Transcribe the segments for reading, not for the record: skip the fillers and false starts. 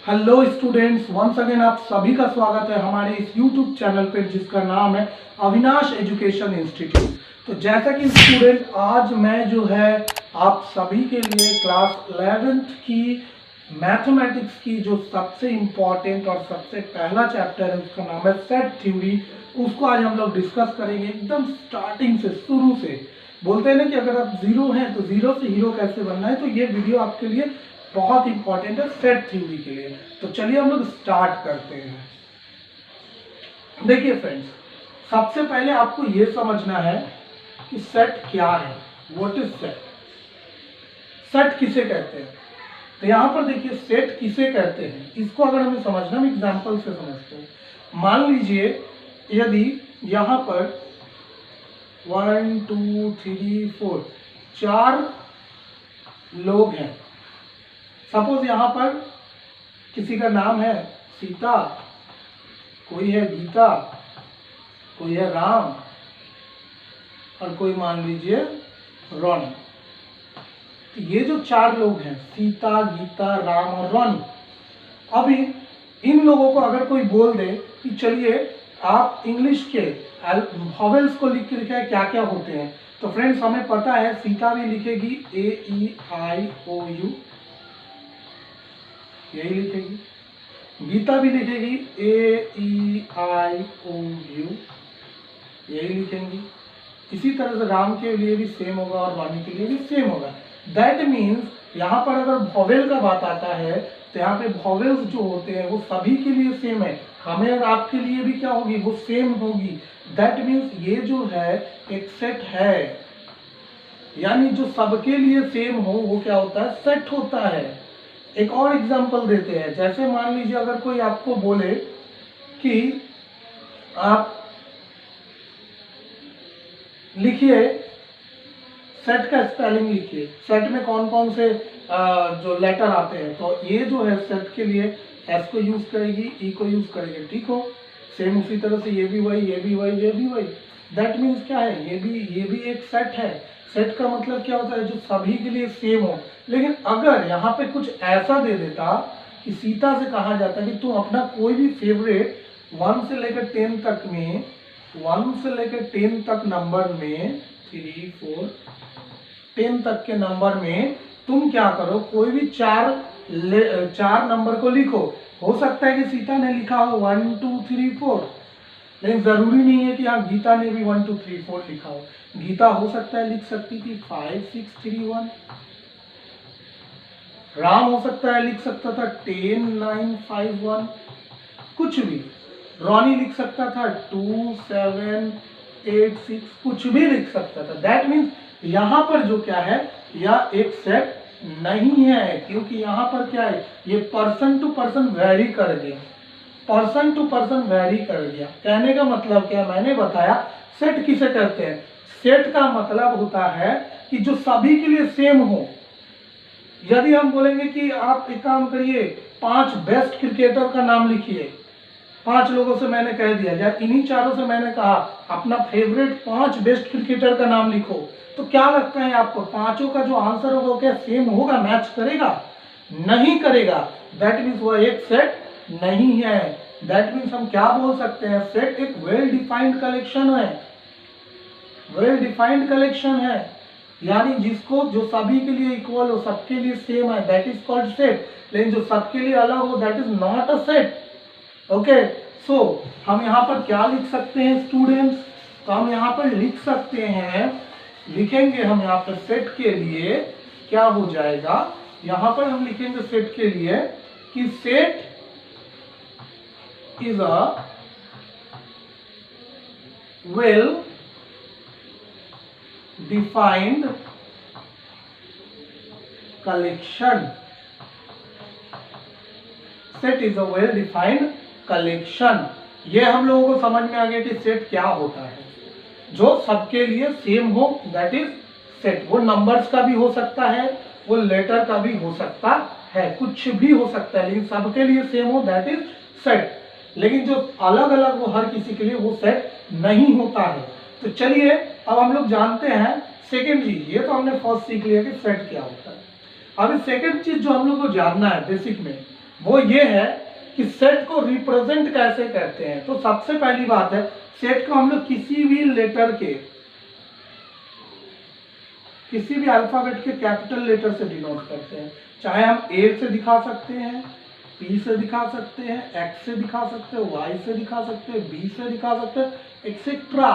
Hello students, once again आप सभी का स्वागत है हमारे इस यूट्यूब चैनल पर जिसका नाम है अविनाश एजुकेशन इंस्टीट्यूट। तो जैसा कि स्टूडेंट आज मैं जो है आप सभी के लिए क्लास 11th की मैथमेटिक्स की जो सबसे इम्पॉर्टेंट और सबसे पहला चैप्टर है उसका नाम है सेट थ्योरी। उसको आज हम लोग डिस्कस करेंगे एकदम स्टार्टिंग से, शुरू से। बोलते हैं ना कि अगर आप जीरो हैं तो जीरो से हीरो कैसे बनना है, तो ये वीडियो आपके लिए बहुत इंपॉर्टेंट है सेट थ्योरी के लिए। तो चलिए हम लोग स्टार्ट करते हैं। देखिए फ्रेंड्स, सबसे पहले आपको यह समझना है कि सेट क्या है। What is set? सेट किसे कहते हैं? तो यहां पर देखिए सेट किसे कहते हैं, इसको अगर हमें समझना, हम एग्जांपल से समझते हैं। मान लीजिए यदि यहां पर 1 2 3 4 4 लोग हैं। सपोज यहां पर किसी का नाम है सीता, कोई है गीता, कोई है राम और कोई मान लीजिए रॉन। तो ये जो 4 लोग हैं, सीता, गीता, राम और रॉन, अभी इन लोगों को अगर कोई बोल दे कि चलिए आप इंग्लिश के वॉवेल्स को लिख के लिखा क्या क्या होते हैं, तो फ्रेंड्स हमें पता है सीता भी लिखेगी AEIOU, यही लिखेगी। गीता भी लिखेगी AEIOU, यही लिखेंगी। इसी तरह से राम के लिए भी सेम होगा और वाणी के लिए भी सेम होगा। दैट मीन्स यहाँ पर अगर वॉवेल का बात आता है तो यहाँ पे वॉवेल्स जो होते हैं वो सभी के लिए सेम है, हमें और आपके लिए भी क्या होगी, वो सेम होगी। दैट मीन्स ये जो है एक सेट है, यानी जो सबके लिए सेम हो वो क्या होता है, सेट होता है। एक और एग्जांपल देते हैं। जैसे मान लीजिए अगर कोई आपको बोले कि आप लिखिए, सेट का स्पेलिंग लिखिए, सेट में कौन कौन से जो लेटर आते हैं, तो ये जो है सेट के लिए एस को यूज करेगी, ई को यूज करेगी, ठीक हो। सेम उसी तरह से ये भी वही, ये भी वही, ये भी वही। दैट मीन्स क्या है, ये भी एक सेट है। सेट का मतलब क्या होता है, जो सभी के लिए सेम हो। लेकिन अगर यहाँ पे कुछ ऐसा दे देता कि सीता से कहा जाता कि तुम अपना कोई भी फेवरेट 1 से लेकर 10 तक में, 1 से लेकर 10 तक नंबर में, 3 4 10 तक के नंबर में तुम क्या करो, कोई भी चार नंबर को लिखो। हो सकता है कि सीता ने लिखा हो 1 2 3 4, लेकिन जरूरी नहीं है कि हाँ गीता ने भी 1 2 3 4 लिखा हो। गीता हो सकता है लिख सकती थी 5 6 3 1, राम हो सकता है लिख सकता था 10 9 5 1, कुछ भी। रॉनी लिख सकता था 2 7 8 6, कुछ भी लिख सकता था। दैट मीन्स यहां पर जो क्या है, यह एक सेट नहीं है, क्योंकि यहां पर क्या है, ये पर्सन टू पर्सन वेरी कर गया, पर्सन टू पर्सन वेरी कर गया। कहने का मतलब क्या, मैंने बताया सेट किसे कहते हैं। सेट का मतलब होता है कि जो सभी के लिए सेम हो। यदि हम बोलेंगे कि आप एक काम करिए, 5 बेस्ट क्रिकेटर का नाम लिखिए, 5 लोगों से मैंने कह दिया, या इन्हीं चारों से मैंने कहा अपना फेवरेट 5 बेस्ट क्रिकेटर का नाम लिखो, तो क्या लगता है आपको, पांचों का जो आंसर होगा क्या सेम होगा, मैच करेगा? नहीं करेगा। दैट मीन्स वह एक सेट नहीं है। दैट मीन्स हम क्या बोल सकते हैं, सेट एक वेल डिफाइंड कलेक्शन है, वेल डिफाइंड कलेक्शन है, यानी जिसको जो सभी के लिए इक्वल हो, सबके लिए सेम है, दैट इज कॉल्ड सेट। लेकिन जो सबके लिए अलग हो, that is not a set. Okay, so हम यहाँ पर क्या लिख सकते हैं स्टूडेंट्स, तो हम यहाँ पर लिख सकते हैं, लिखेंगे हम यहाँ पर सेट के लिए क्या हो जाएगा, यहाँ पर हम लिखेंगे सेट के लिए कि set is a well defined collection. Set is a well defined collection. ये हम लोगों को समझ में आ गया कि सेट क्या होता है, जो सबके लिए सेम हो, दैट इज सेट। वो नंबर्स का भी हो सकता है, वो लेटर का भी हो सकता है, कुछ भी हो सकता है, लेकिन सबके लिए सेम हो, दैट इज सेट। लेकिन जो अलग अलग हो हर किसी के लिए, वो सेट नहीं होता है। तो चलिए अब हम लोग जानते हैं सेकेंड चीज। ये तो हमने फर्स्ट सीख लिया कि सेट क्या होता है। अब सेकेंड चीज जो हम लोग को जानना है बेसिक में, वो ये है कि सेट को रिप्रेजेंट कैसे करते हैं। तो सबसे पहली बात है, सेट को हम लोग किसी भी लेटर के, किसी भी अल्फाबेट के कैपिटल लेटर से डिनोट करते हैं। चाहे हम ए से दिखा सकते हैं, पी से दिखा सकते हैं, एक्स से दिखा सकते हैं, वाई से दिखा सकते हैं, बी से दिखा सकते हैं, एक्सेट्रा।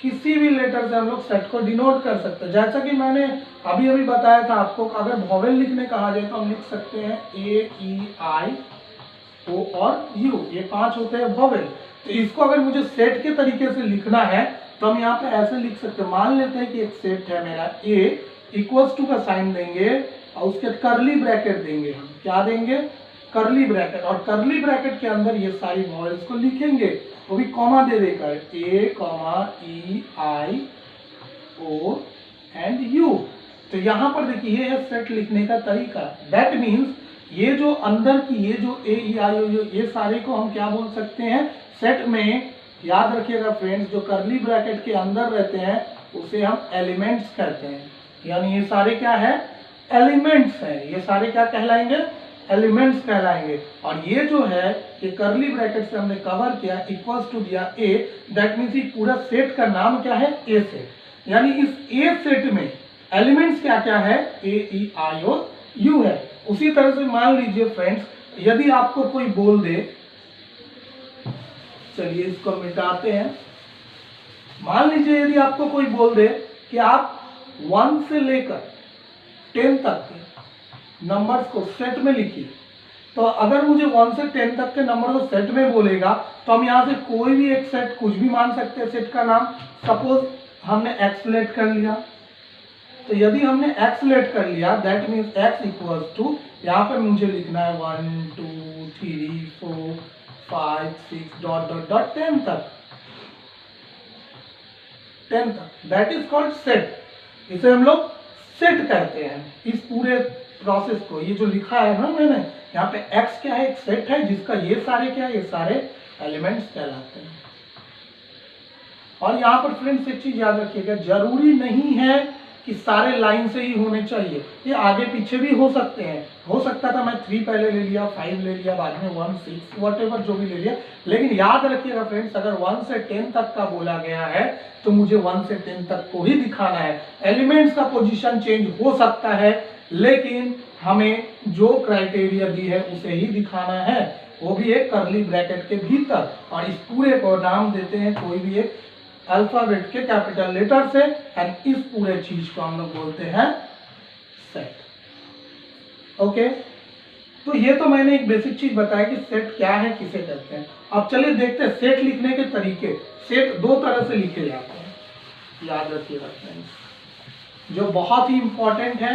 किसी भी लेटर से हम लोग सेट को डिनोट कर सकते हैं। जैसा कि मैंने अभी अभी बताया था आपको, अगर वॉवेल लिखने कहा जाए तो हम लिख सकते हैं ए, ई, आई, ओ और यू, ये 5 होते हैं वॉवेल। तो इसको अगर मुझे सेट के तरीके से लिखना है तो हम यहाँ पे ऐसे लिख सकते हैं। मान लेते हैं कि एक सेट है मेरा ए, इक्वल्स टू का साइन देंगे और उसके कर्ली ब्रैकेट देंगे। हम क्या देंगे? Curly bracket. और कर्ली ब्रैकेट के अंदर ये सारी वॉवेल्स को लिखेंगे, वो भी कॉमा दे देकर, A, comma, E, I, O and U. तो यहाँ पर देखिए ये है सेट लिखने का तरीका। दैट मीन्स ये जो अंदर की ये जो ए, ई, आई, ओ, ये सारे को हम क्या बोल सकते हैं? सेट में याद रखिएगा फ्रेंड्स, जो कर्ली ब्रैकेट के अंदर रहते हैं उसे हम एलिमेंट्स कहते हैं। यानी ये सारे क्या है? एलिमेंट्स हैं। ये सारे क्या कहलाएंगे? एलिमेंट्स कहलाएंगे। और ये जो है ये कर्ली ब्रैकेट से हमने कवर किया, इक्वल्स टू दिया ए, दैट मीन्स ये पूरा सेट का नाम क्या है? ए सेट। यानी इस ए सेट में एलिमेंट्स क्या क्या है? ए, ई, आई और यू है। उसी तरह से मान लीजिए फ्रेंड्स, यदि आपको कोई बोल दे, चलिए इसको मिटाते हैं। मान लीजिए यदि आपको कोई बोल दे कि आप 1 से लेकर 10 तक के नंबर्स को सेट में लिखिए, तो अगर मुझे 1 से 10 तक के नंबर को सेट में बोलेगा तो हम यहाँ से कोई भी एक सेट कुछ भी मान सकते हैं सेट का नाम। सपोज हमने एक्स सेलेक्ट कर लिया, तो यदि हमने एक्स सेलेक्ट कर लिया that means X equals to, यहाँ पर मुझे लिखना है 1 2 3 4 5 6 डॉट डॉट डॉट 10 तक, 10 तक। That is called set. इसे हम लोग सेट कहते हैं। इस पूरे प्रोसेस को, ये जो लिखा है ना मैंने यहाँ पे, एक्स क्या है? एक सेट है जिसका ये सारे क्या है? ये सारे एलिमेंट्स कहलाते हैं। और यहाँ पर फ्रेंड्स एक चीज याद रखिएगा, जरूरी नहीं है कि सारे लाइन से ही होने चाहिए, ये आगे पीछे भी हो सकते हैं। हो सकता था मैं 3 पहले ले लिया, 5 ले लिया, बाद में 1 6 व्हाटएवर जो भी ले लिया, लेकिन याद रखिएगा फ्रेंड्स, अगर 1 से 10 तक का बोला गया है तो मुझे 1 से 10 तक को ही दिखाना है। एलिमेंट्स का पोजीशन चेंज हो सकता है, लेकिन हमें जो क्राइटेरिया दी है उसे ही दिखाना है, वो भी एक कर्ली ब्रैकेट के भीतर। और इस पूरे को नाम देते हैं कोई भी एक अल्फाबेट के कैपिटल लेटर से, एंड इस पूरे चीज को हम लोग बोलते हैं सेट। ओके, तो ये तो मैंने एक बेसिक चीज बताया कि सेट क्या है, किसे कहते हैं। अब चलिए देखते हैं सेट लिखने के तरीके। सेट 2 तरह से लिखे जाते हैं, याद रखिएगा फ्रेंड्स, जो बहुत ही इंपॉर्टेंट है,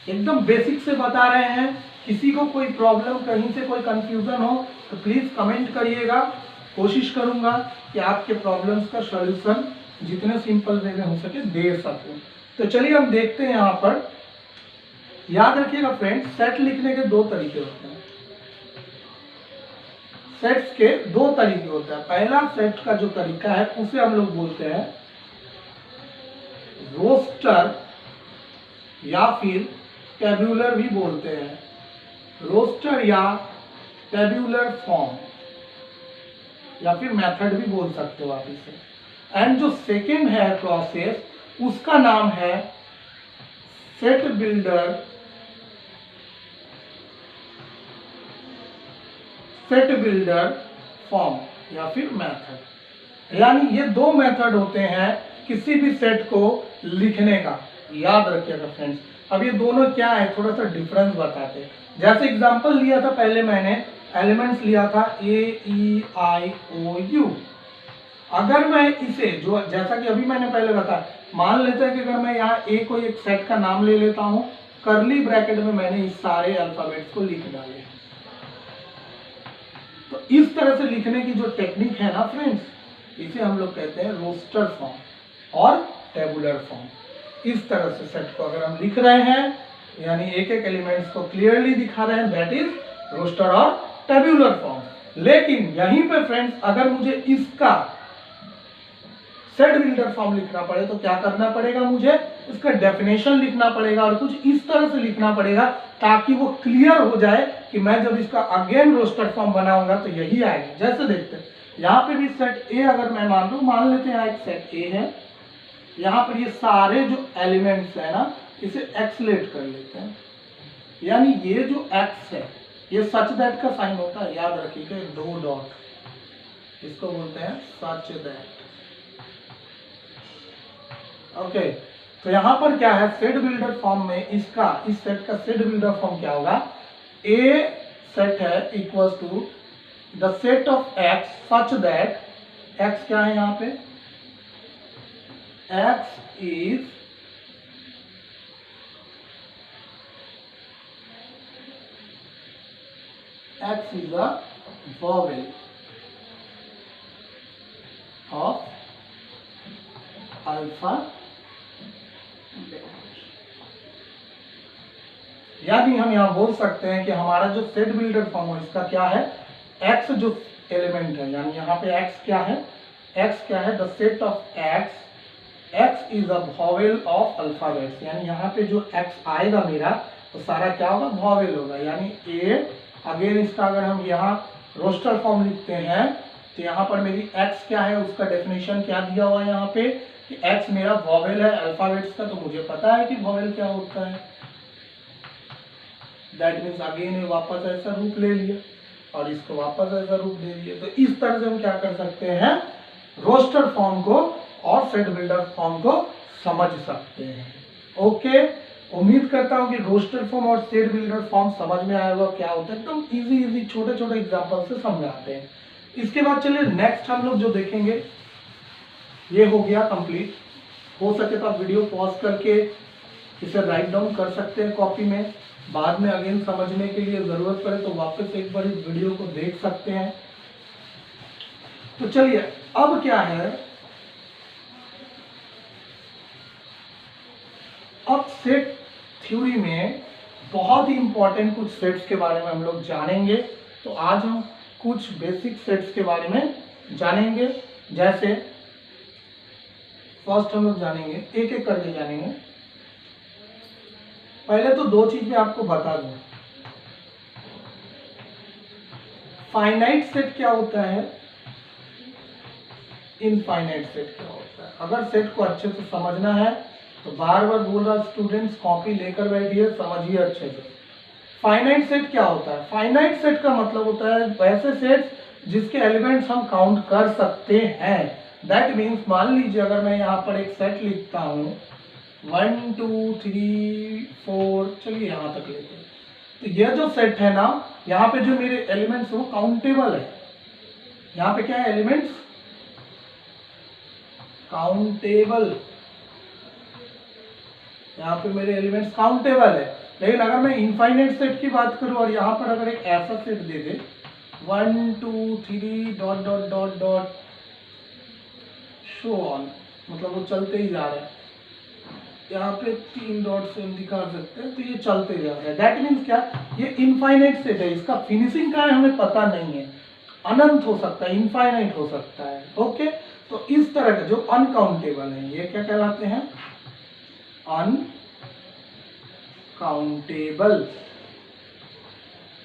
एकदम बेसिक से बता रहे हैं। किसी को कोई प्रॉब्लम, कहीं से कोई कंफ्यूजन हो तो प्लीज कमेंट करिएगा। कोशिश करूंगा कि आपके प्रॉब्लम्स का सॉल्यूशन जितने सिंपल वे में हो सके दे सकूं। तो चलिए हम देखते हैं। यहाँ पर याद रखिएगा फ्रेंड्स, सेट लिखने के 2 तरीके होते हैं। सेट्स के 2 तरीके होते हैं। पहला सेट का जो तरीका है उसे हम लोग बोलते हैं रोस्टर, या फिर टेब्यूलर भी बोलते हैं। रोस्टर या टेब्यूलर फॉर्म, या फिर मेथड भी बोल सकते हो आप इसे। एंड जो सेकेंड है प्रोसेस, उसका नाम है set builder, set builder form या फिर मेथड। यानी ये 2 मेथड होते हैं किसी भी सेट को लिखने का। याद रखिएगा फ्रेंड्स। अब ये दोनों क्या है, थोड़ा सा डिफरेंस बताते हैं। जैसे एग्जांपल लिया था पहले मैंने, एलिमेंट्स लिया था ए, ई, आई, ओ, यू। अगर मैं इसे जो, जैसा कि अभी मैंने पहले बताया, मान लेते हैं कि अगर मैं यहाँ ए को एक सेट का नाम ले लेता हूँ, कर्ली ब्रैकेट में मैंने इस सारे अल्फाबेट्स को लिख डाले। तो इस तरह से लिखने की जो टेक्निक है ना फ्रेंड्स, इसे हम लोग कहते हैं रोस्टर फॉर्म और टेबुलर फॉर्म। इस तरह से सेट को अगर हम लिख रहे हैं, यानी एक एक एलिमेंट्स को क्लियरली दिखा रहे हैं, दैट इज रोस्टर और टेब्यूलर फॉर्म। लेकिन यहीं पे फ्रेंड्स, अगर मुझे इसका सेट बिल्डर फॉर्म लिखना पड़े तो क्या करना पड़ेगा, मुझे इसका डेफिनेशन लिखना पड़ेगा और कुछ इस तरह से लिखना पड़ेगा ताकि वो क्लियर हो जाए कि मैं जब इसका अगेन रोस्टर फॉर्म बनाऊंगा तो यही आएगा। जैसे देखते हैं यहाँ पे भी सेट ए अगर मैं मान लेते हैं एक सेट ए है, यहाँ पर ये सारे जो एलिमेंट्स है ना इसे एक्सलेट कर लेते हैं, यानी ये जो एक्स है ये सच दैट का साइन होता है, याद रखिएगा 2 डॉट, इसको बोलते हैं सच दैट। ओके तो यहां पर क्या है, सेट बिल्डर फॉर्म में इसका इस सेट का सेट बिल्डर फॉर्म क्या होगा, ए सेट है equal to the set of X such that X क्या है यहाँ पे, X is a vowel of alphabet, यानी हम यहां बोल सकते हैं कि हमारा जो सेट बिल्डर फॉर्म है इसका क्या है, x जो एलिमेंट है, यानी यहाँ पे x क्या है, x क्या है, the set of x is a vowel of alphabets, यानी यहाँ पे जो x आएगा मेरा तो सारा क्या होगा, वॉवेल होगा, यानी a अगेन इसका अगर हम यहाँ रोस्टर फॉर्म लिखते हैं तो यहाँ पर मेरी x क्या है उसका डेफिनेशन क्या दिया हुआ है यहाँ पे कि x मेरा वॉवेल है अल्फाबेट्स का, तो मुझे पता है कि वॉवेल क्या होता है, दैट मीन्स अगेन वापस ऐसा रूप ले लिया और इसको वापस ऐसा रूप दे दिया। तो इस तरह से हम क्या कर सकते हैं, रोस्टर फॉर्म को और सेट बिल्डर फॉर्म को समझ सकते हैं। ओके, उम्मीद करता हूं कि रोस्टर फॉर्म और सेट बिल्डर फॉर्म समझ में आएगा क्या होता है, एकदम इजी छोटे छोटे एग्जांपल से समझाते हैं। इसके बाद चलिए नेक्स्ट हम लोग जो देखेंगे, ये हो गया कंप्लीट। हो सके तो आप वीडियो पॉज करके इसे राइट डाउन कर सकते हैं कॉपी में, बाद में अगेन समझने के लिए जरूरत पड़े तो वापस एक बार इस वीडियो को देख सकते हैं। तो चलिए अब क्या है, अब सेट थ्योरी में बहुत ही इंपॉर्टेंट कुछ सेट्स के बारे में हम लोग जानेंगे। तो आज हम कुछ बेसिक सेट्स के बारे में जानेंगे, जैसे फर्स्ट हम लोग जानेंगे, एक एक करके जानेंगे। पहले तो 2 चीज मैं आपको बता दूं, फाइनाइट सेट क्या होता है, इनफाइनाइट सेट क्या होता है। अगर सेट को अच्छे से समझना है तो बार बार बोल रहा स्टूडेंट्स कॉपी लेकर बैठिए, समझिए अच्छे से। फाइनाइट सेट क्या होता है, फाइनाइट सेट का मतलब होता है वैसे सेट जिसके एलिमेंट्स हम काउंट कर सकते हैं। दैट मीन्स मान लीजिए अगर मैं यहाँ पर एक सेट लिखता हूँ 1 2 3 4, चलिए यहाँ तक लेते हैं, तो यह जो सेट है ना, यहाँ पे जो मेरे एलिमेंट्स वो काउंटेबल है। यहाँ पे क्या है, एलिमेंट्स काउंटेबल, यहाँ पे मेरे एलिमेंट्स काउंटेबल है। लेकिन अगर मैं इनफाइनाइट सेट की बात करूं और यहाँ पर अगर एक ऐसा set they they 1 2 3 dot dot dot dot show on, मतलब वो चलते ही जा रहा है, यहाँ पे 3 डॉट से हम दिखा सकते हैं, तो ये चलते जा रहा है। दैट मीन्स क्या, ये इनफाइनाइट सेट है, इसका फिनिशिंग का है हमें पता नहीं है, अनंत हो सकता है, इनफाइनाइट हो सकता है। ओके, तो इस तरह के जो अनकाउंटेबल है ये क्या कहलाते हैं, अनकाउंटेबल।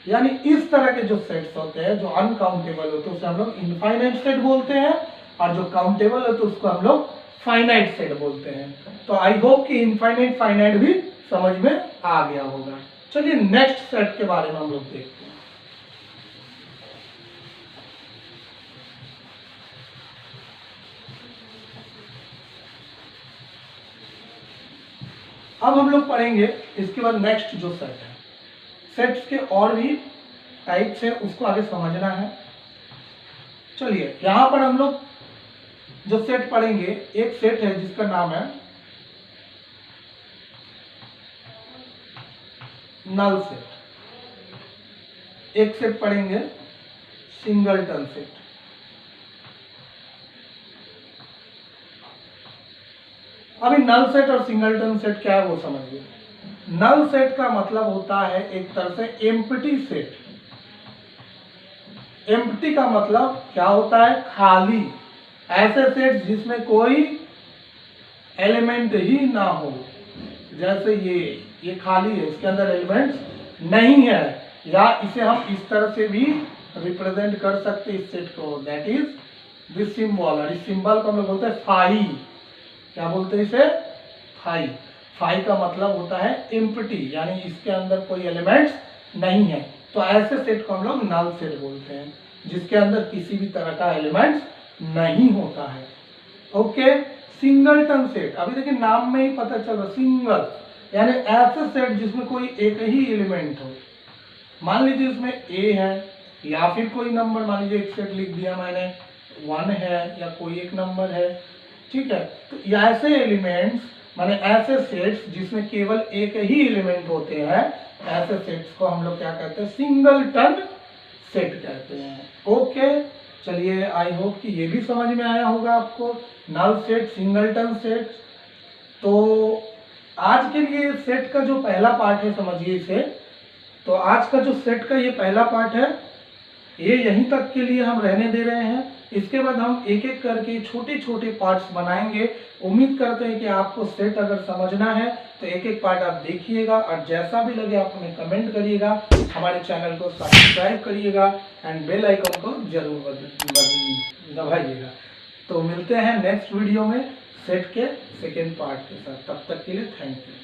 यानी इस तरह के जो सेट्स होते हैं जो अनकाउंटेबल होते हैं उसे हम लोग इनफाइनाइट सेट बोलते हैं, और जो काउंटेबल है तो उसको हम लोग फाइनाइट सेट बोलते हैं। तो आई होप कि इनफाइनाइट फाइनाइट भी समझ में आ गया होगा। चलिए नेक्स्ट सेट के बारे में हम लोग देखते हैं। अब हम लोग पढ़ेंगे इसके बाद नेक्स्ट जो सेट है, सेट्स के और भी टाइप्स है उसको आगे समझना है। चलिए यहां पर हम लोग जो सेट पढ़ेंगे, एक सेट है जिसका नाम है नल सेट, एक सेट पढ़ेंगे सिंगलटन सेट। अभी नल सेट और सिंगलटन सेट क्या है वो समझिए। नल सेट का मतलब होता है एक तरह से एम्प्टी सेट। एम्प्टी का मतलब क्या होता है, खाली। ऐसे सेट्स जिसमें कोई एलिमेंट ही ना हो, जैसे ये खाली है, इसके अंदर एलिमेंट्स नहीं है, या इसे हम इस तरह से भी रिप्रेजेंट कर सकते हैं इस सेट को, दैट इज दिस सिंबल। और इस सिंबल को हम लोग बोलते हैं फाई। क्या बोलते हैं इसे? फाई। फाई का मतलब होता है एम्प्टी, यानी इसके अंदर कोई एलिमेंट्स नहीं है। तो ऐसे सेट को हम लोग नल सेट बोलते हैं, जिसके अंदर किसी भी तरह का एलिमेंट्स नहीं होता है। ओके, सिंगलटन सेट, अभी देखिए नाम में ही पता चल रहा, सिंगल यानी ऐसे सेट जिसमें कोई एक ही एलिमेंट हो। मान लीजिए इसमें ए है, या फिर कोई नंबर, मान लीजिए एक सेट लिख दिया मैंने 1 है, या कोई एक नंबर है, ठीक है। तो ऐसे एलिमेंट्स माने ऐसे सेट्स जिसमें केवल एक ही एलिमेंट होते हैं, ऐसे सेट्स को हम लोग क्या कहते हैं? सिंगलटन सेट कहते हैं। ओके, चलिए आई होप कि ये भी समझ में आया होगा आपको, नल सेट, सिंगलटन सेट। तो आज के लिए सेट का जो पहला पार्ट है समझिए इसे। तो आज का जो सेट का ये पहला पार्ट है, ये यहीं तक के लिए हम रहने दे रहे हैं। इसके बाद हम एक एक करके छोटे छोटे पार्ट्स बनाएंगे। उम्मीद करते हैं कि आपको सेट अगर समझना है तो एक एक पार्ट आप देखिएगा, और जैसा भी लगे आप हमें कमेंट करिएगा, हमारे चैनल को सब्सक्राइब करिएगा एंड बेल आइकन को जरूर दबाइएगा। तो मिलते हैं नेक्स्ट वीडियो में सेट के सेकेंड पार्ट के साथ। तब तक के लिए थैंक यू।